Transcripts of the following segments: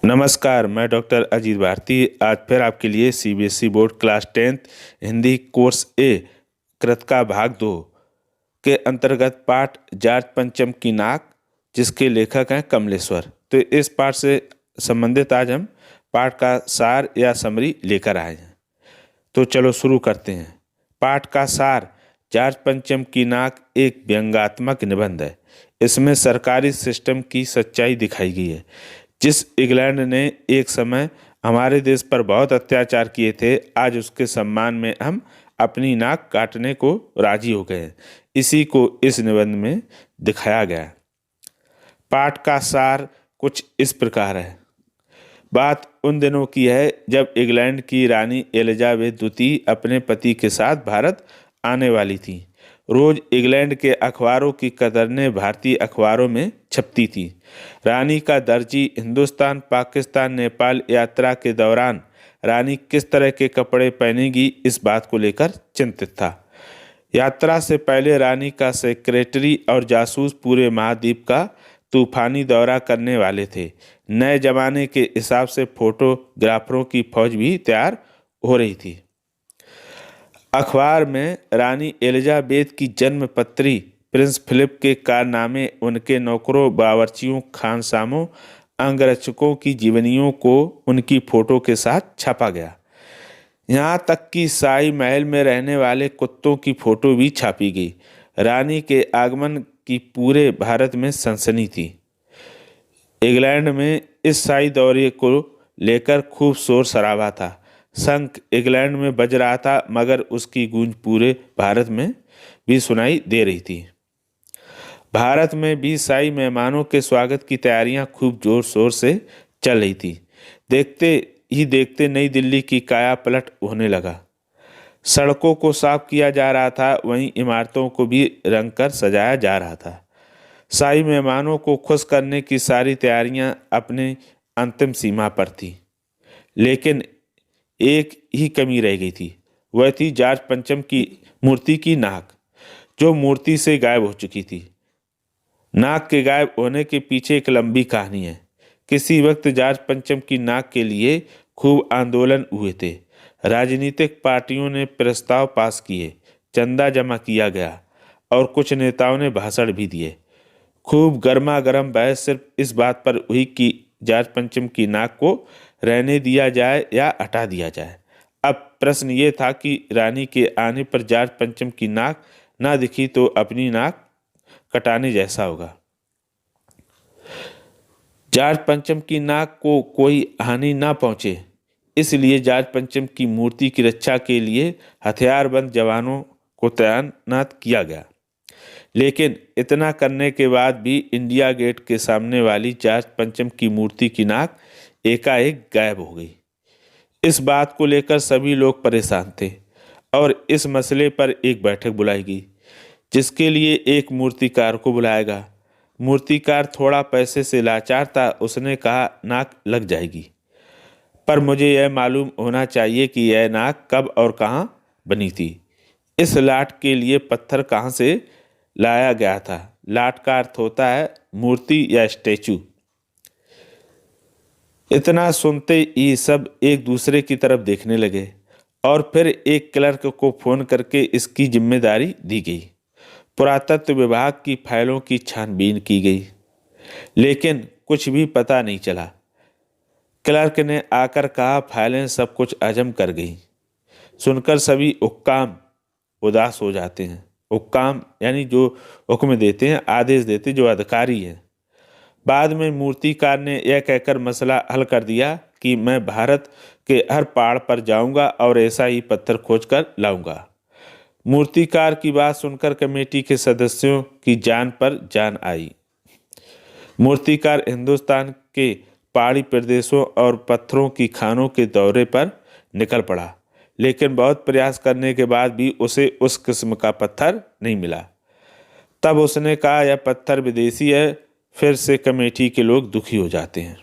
नमस्कार, मैं डॉक्टर अजीत भारती आज फिर आपके लिए CBSE board class 10th Hindi course A कृत का भाग 2 के अंतर्गत पाठ जाट पंचम की नाक, जिसके लेखक हैं कमलेश्वर। तो इस पाठ से संबंधित आज हम पाठ का सार या समरी लेकर आए हैं। तो चलो शुरू करते हैं। पाठ का सार। जाट पंचम की नाक एक व्यंग्यात्मक निबंध है। इसमें सरकारी सिस्टम की सच्चाई दिखाई गई है। जिस इंग्लैंड ने एक समय हमारे देश पर बहुत अत्याचार किए थे, आज उसके सम्मान में हम अपनी नाक काटने को राजी हो गए हैं। इसी को इस निबंध में दिखाया गया। पाठ का सार कुछ इस प्रकार है। बात उन दिनों की है जब इंग्लैंड की रानी एलिजाबेथ द्वितीय अपने पति के साथ भारत आने वाली थी। रोज इंग्लैंड के अखबारों की कतरनें भारतीय अखबारों में छपती थी। रानी का दर्जी हिंदुस्तान, पाकिस्तान, नेपाल यात्रा के दौरान रानी किस तरह के कपड़े पहनेगी, इस बात को लेकर चिंतित था। यात्रा से पहले रानी का सेक्रेटरी और जासूस पूरे महाद्वीप का तूफानी दौरा करने वाले थे। नए जमाने के हिसाब से फोटोग्राफरों की फौज भी तैयार हो रही थी। अखबार में रानी एलिजाबेथ की जन्म पत्री, प्रिंस फिलिप के कारनामे, उनके नौकरों, बावर्चियों, खानसामों, अंगरक्षकों की जीवनियों को उनकी फोटो के साथ छापा गया। यहाँ तक कि शाही महल में रहने वाले कुत्तों की फोटो भी छापी गई। रानी के आगमन की पूरे भारत में सनसनी थी। इंग्लैंड में इस शाही दौरे को लेकर खूब शोर शराबा था। शंख इंग्लैंड में बज रहा था, मगर उसकी गूंज पूरे भारत में भी सुनाई दे रही थी। भारत में भी शाही मेहमानों के स्वागत की तैयारियां खूब जोर शोर से चल रही थी। देखते ही देखते नई दिल्ली की काया पलट होने लगा। सड़कों को साफ किया जा रहा था, वहीं इमारतों को भी रंग कर सजाया जा रहा था। शाही मेहमानों को खुश करने की सारी तैयारियां अपने अंतिम सीमा पर थी। लेकिन एक ही कमी रह गई थी। वह थी जाट पंचम की मूर्ति की नाक, जो मूर्ति से गायब हो चुकी थी। नाक के गायब होने के पीछे एक लंबी कहानी है। किसी वक्त जाट पंचम की नाक के लिए खूब आंदोलन हुए थे। राजनीतिक पार्टियों ने प्रस्ताव पास किए, चंदा जमा किया गया और कुछ नेताओं ने भाषण भी दिए। खूब गर्मा गर्म बहस सिर्फ इस बात पर हुई कि जाट पंचम की नाक को रहने दिया जाए या हटा दिया जाए। अब प्रश्न ये था कि रानी के आने पर जाट पंचम की नाक ना दिखी तो अपनी नाक कटाने जैसा होगा। जाट पंचम की नाक को कोई हानि ना पहुंचे, इसलिए जाट पंचम की मूर्ति की रक्षा के लिए हथियारबंद जवानों को तैनात किया गया। लेकिन इतना करने के बाद भी इंडिया गेट के सामने वाली जाट पंचम की मूर्ति की नाक एकाएक गायब हो गई। इस बात को लेकर सभी लोग परेशान थे और इस मसले पर एक बैठक बुलाई गई, जिसके लिए एक मूर्तिकार को बुलाया गया। मूर्तिकार थोड़ा पैसे से लाचार था। उसने कहा, नाक लग जाएगी, पर मुझे यह मालूम होना चाहिए कि यह नाक कब और कहाँ बनी थी। इस लाट के लिए पत्थर कहाँ से लाया गया था। लाट का अर्थ होता है मूर्ति या स्टैचू। इतना सुनते ही सब एक दूसरे की तरफ देखने लगे और फिर एक क्लर्क को फोन करके इसकी जिम्मेदारी दी गई। पुरातत्व विभाग की फाइलों की छानबीन की गई, लेकिन कुछ भी पता नहीं चला। क्लर्क ने आकर कहा, फाइलें सब कुछ हजम कर गई। सुनकर सभी हुक्काम उदास हो जाते हैं। हुक्काम यानी जो हुक्म देते हैं, आदेश देते, जो अधिकारी हैं। बाद में मूर्तिकार ने यह कहकर मसला हल कर दिया कि मैं भारत के हर पहाड़ पर जाऊंगा और ऐसा ही पत्थर खोजकर लाऊंगा। मूर्तिकार की बात सुनकर कमेटी के सदस्यों की जान पर जान आई। मूर्तिकार हिंदुस्तान के पहाड़ी प्रदेशों और पत्थरों की खानों के दौरे पर निकल पड़ा, लेकिन बहुत प्रयास करने के बाद भी उसे उस किस्म का पत्थर नहीं मिला। तब उसने कहा, यह पत्थर विदेशी है। फिर से कमेटी के लोग दुखी हो जाते हैं।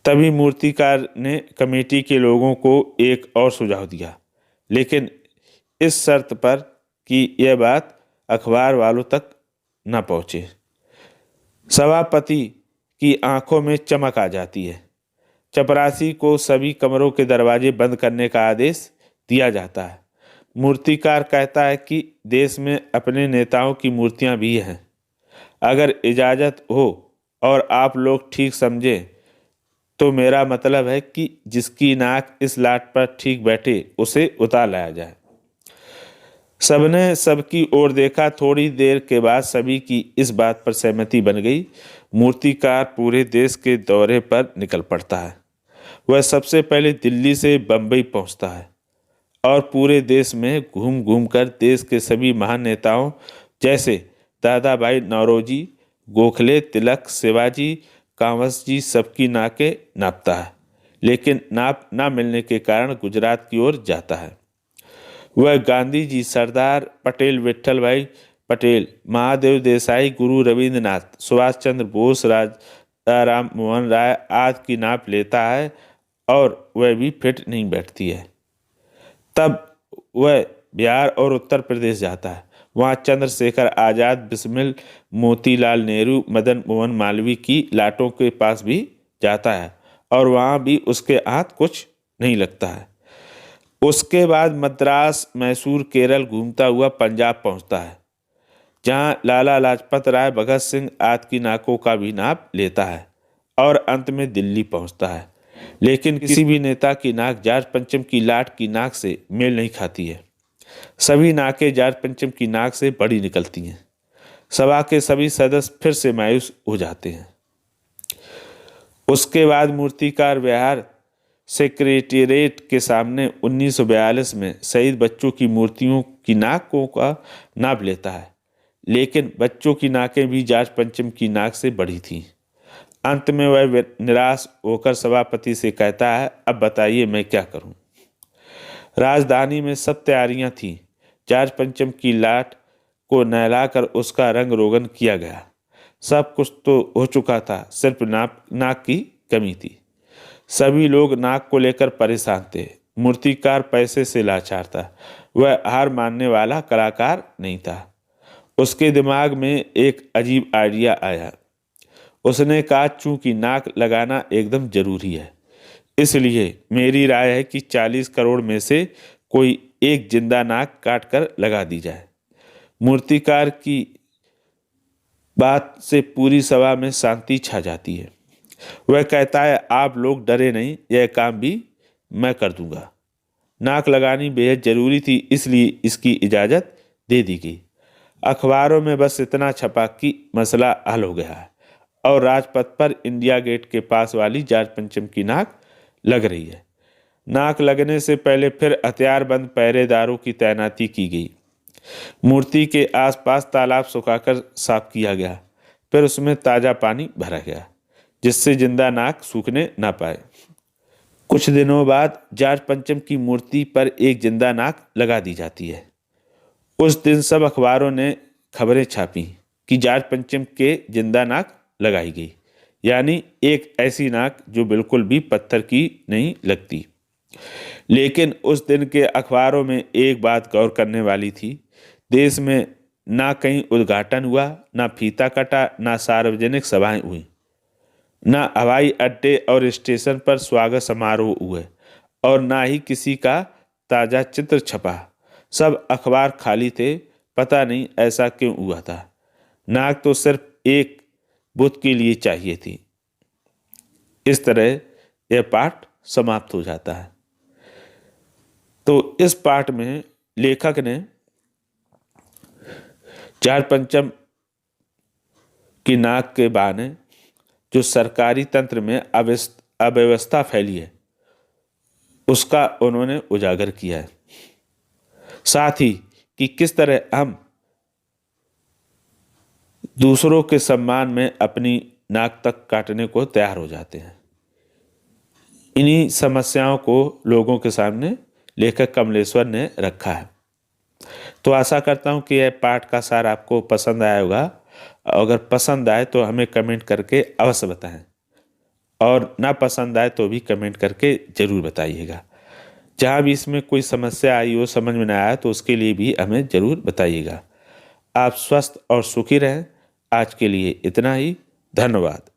तभी मूर्तिकार ने कमेटी के लोगों को एक और सुझाव दिया, लेकिन इस शर्त पर कि यह बात अखबार वालों तक न पहुंचे। सभापति कि आंखों में चमक आ जाती है। चपरासी को सभी कमरों के दरवाजे बंद करने का आदेश दिया जाता है। मूर्तिकार कहता है कि देश में अपने नेताओं की मूर्तियां भी हैं। अगर इजाज़त हो और आप लोग ठीक समझें तो मेरा मतलब है कि जिसकी नाक इस लाट पर ठीक बैठे उसे उतार लाया जाए। सबने सबकी ओर देखा। थोड़ी देर के बाद सभी की इस बात पर सहमति बन गई। मूर्तिकार पूरे देश के दौरे पर निकल पड़ता है। वह सबसे पहले दिल्ली से बम्बई पहुंचता है और पूरे देश में घूम घूम कर देश के सभी महान नेताओं जैसे दादा भाई नौरोजी, गोखले, तिलक, शिवाजी, कांवस जी सबकी नाकें नापता है, लेकिन नाप ना मिलने के कारण गुजरात की ओर जाता है। वह गांधी जी, सरदार पटेल, विट्ठल भाई पटेल, महादेव देसाई, गुरु रविंद्रनाथ, सुभाष चंद्र बोस, राजा राम मोहन राय आदि की नाप लेता है और वह भी फिट नहीं बैठती है। तब वह बिहार और उत्तर प्रदेश जाता है। वहाँ चंद्रशेखर आज़ाद, बिस्मिल, मोतीलाल नेहरू, मदन मोहन मालवीय की लाटों के पास भी जाता है और वहाँ भी उसके हाथ कुछ नहीं लगता है। उसके बाद मद्रास, मैसूर, केरल घूमता हुआ पंजाब पहुँचता है, जहाँ लाला लाजपत राय, भगत सिंह आदि की नाकों का भी नाप लेता है और अंत में दिल्ली पहुँचता है। लेकिन किसी भी नेता की नाक जाट पंचम की लाट की नाक से मेल नहीं खाती है। सभी नाकें जाट पंचम की नाक से बड़ी निकलती हैं। सभा के सभी सदस्य फिर से मायूस हो जाते हैं। उसके बाद मूर्तिकार बिहार सेक्रेटेरिएट के सामने 1942 में शहीद बच्चों की मूर्तियों की नाकों का नाप लेता है, लेकिन बच्चों की नाकें भी जाट पंचम की नाक से बड़ी थीं। अंत में वह निराश होकर सभापति से कहता है, अब बताइए मैं क्या करूं। राजधानी में सब तैयारियां थीं। जाट पंचम की लाट को नहलाकर उसका रंग रोगन किया गया। सब कुछ तो हो चुका था, सिर्फ नाक की कमी थी। सभी लोग नाक को लेकर परेशान थे। मूर्तिकार पैसे से लाचार था। वह हार मानने वाला कलाकार नहीं था। उसके दिमाग में एक अजीब आइडिया आया। उसने कहा, चूंकि नाक लगाना एकदम जरूरी है, इसलिए मेरी राय है कि 40 करोड़ में से कोई एक जिंदा नाक काट कर लगा दी जाए। मूर्तिकार की बात से पूरी सभा में शांति छा जाती है। वह कहता है, आप लोग डरे नहीं, यह काम भी मैं कर दूंगा। नाक लगानी बेहद जरूरी थी, इसलिए इसकी इजाज़त दे दी गई। अखबारों में बस इतना छपा कि मसला हल हो गया है और राजपथ पर इंडिया गेट के पास वाली जाट पंचम की नाक लग रही है। नाक लगने से पहले फिर हथियारबंद पहरेदारों की तैनाती की गई। मूर्ति के आसपास तालाब सुखाकर साफ किया गया, फिर उसमें ताज़ा पानी भरा गया जिससे जिंदा नाक सूखने ना पाए। कुछ दिनों बाद जाट पंचम की मूर्ति पर एक जिंदा नाक लगा दी जाती है। उस दिन सब अखबारों ने खबरें छापी कि जाट पंचम के जिंदा नाक लगाई गई, यानी एक ऐसी नाक जो बिल्कुल भी पत्थर की नहीं लगती। लेकिन उस दिन के अखबारों में एक बात गौर करने वाली थी। देश में ना कहीं उद्घाटन हुआ, ना फीता कटा, ना सार्वजनिक सभाएं हुई, ना हवाई अड्डे और स्टेशन पर स्वागत समारोह हुए और ना ही किसी का ताज़ा चित्र छपा। सब अखबार खाली थे। पता नहीं ऐसा क्यों हुआ था। नाक तो सिर्फ एक बुद्ध के लिए चाहिए थी। इस तरह यह पाठ समाप्त हो जाता है। तो इस पाठ में लेखक ने जाट पंचम की नाक के बहाने जो सरकारी तंत्र में अव्यवस्था फैली है उसका उन्होंने उजागर किया है। साथ ही कि किस तरह हम दूसरों के सम्मान में अपनी नाक तक काटने को तैयार हो जाते हैं। इन्हीं समस्याओं को लोगों के सामने लेखक कमलेश्वर ने रखा है। तो आशा करता हूं कि यह पाठ का सार आपको पसंद आया होगा। अगर पसंद आए तो हमें कमेंट करके अवश्य बताएं और ना पसंद आए तो भी कमेंट करके ज़रूर बताइएगा। जहाँ भी इसमें कोई समस्या आई हो, समझ में ना आया, तो उसके लिए भी हमें ज़रूर बताइएगा। आप स्वस्थ और सुखी रहें। आज के लिए इतना ही। धन्यवाद।